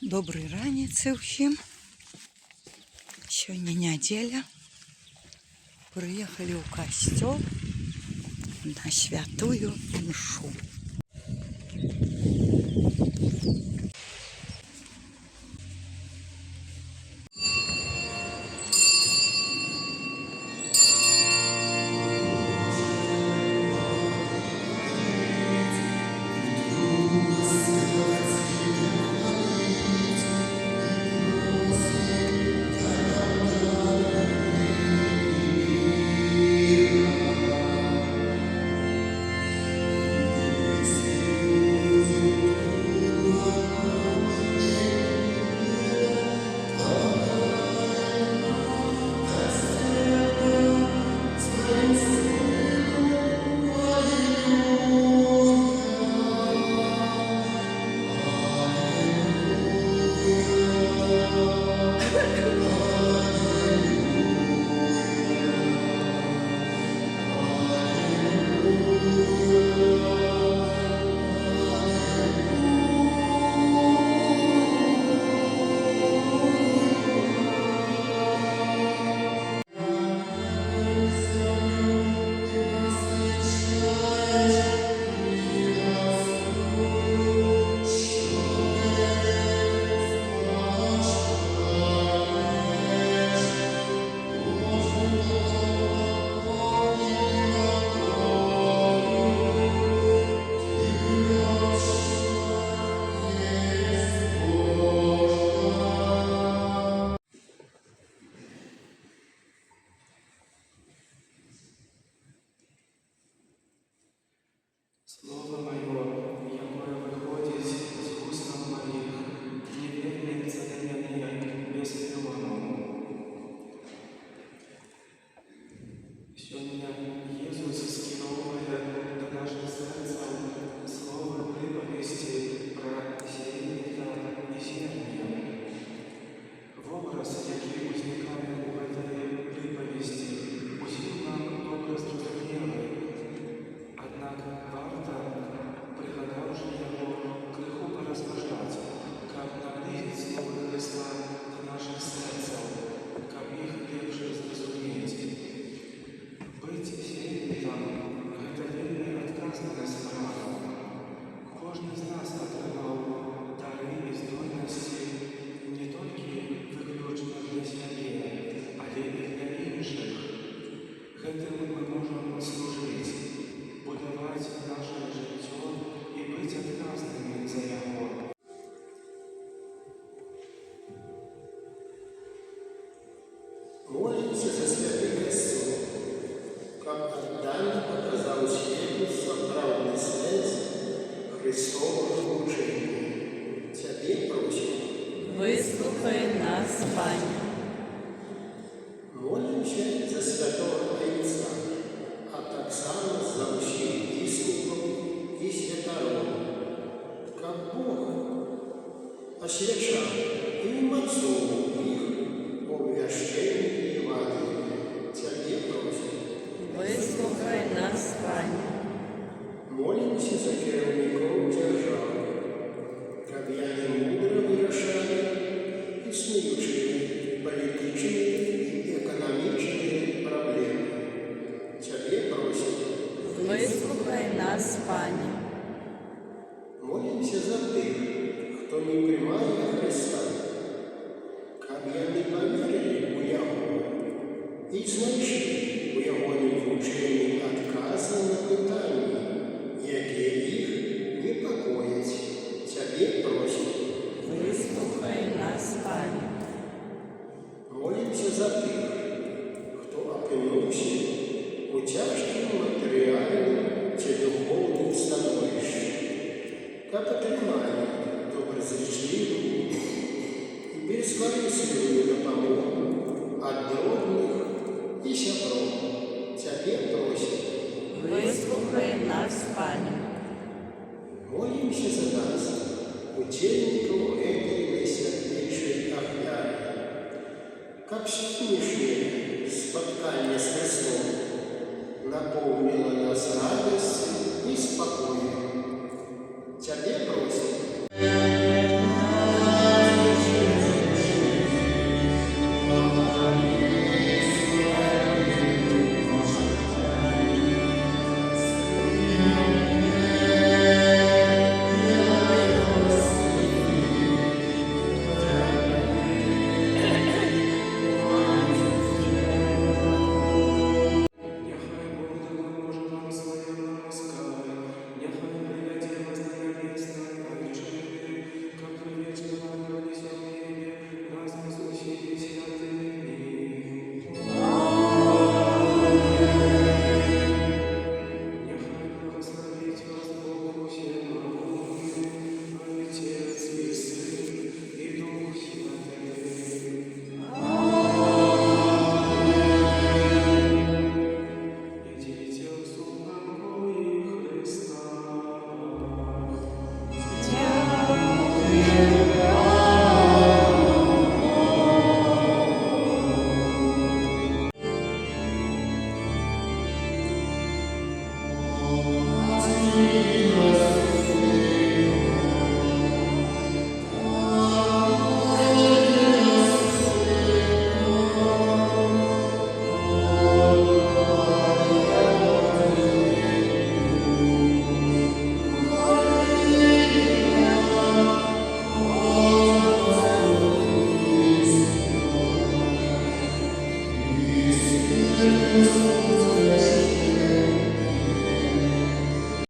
Добрий раніці всім. Сьогодні неділя. Приїхали у костел на святую мшу. Слово Мое, якое выходит с устов моих, неверный царевне без Илону. Сегодня Иисус скеровывает до наших сердец слово приповести про сеянника и зерня. В образ, який возникает в этой приповести, усил нам добро зрозумілий. Однако варто, пригадавши его, греху поразважать, как наблизить Слово Христа до наших сердцев, как их легче зрозуміти. Быть сеянником – это вельми отказна справа. Кожен з нас отримав дари і здольності не тільки виключно для себе, але і для інших. Гэтым мы можем служить, будовать наше життя и быть отказными за его. Молимся за святый костел, как отдано показал свету соправный сенс Христового учения. Тебе просим. Вислухай нас, Пане. Молимся за святого Отца, а так само за всех епископов и святоров, как Бог освящал и отцов их по обвящению Евангелия. Тебе просим. Вислухай нас, Пане. Молимся за керівників держави, как они мудро вирішали існуючі політичні і економічні проблеми. Тебе просим. Вислухай нас, Пане. Молимся за тих, хто не приймає Христа, как они повірили у Його і знайшли у Його вченні відкази на питання, які їх непокоять. Тебе просим. Вислухай нас, Пане. Молимся за тих, хто опинився у тяжким матеріальним чи духовним становищі, та потримає доброзичливу і безкорисливу допомогу від родних і сябров. Тебе просим. Вислухай нас, Пане. Молимся за нас, учеников этой наисвятейшей офиары, как сегодняшнее споткание с Христом наполнило нас радостью и спокойствием.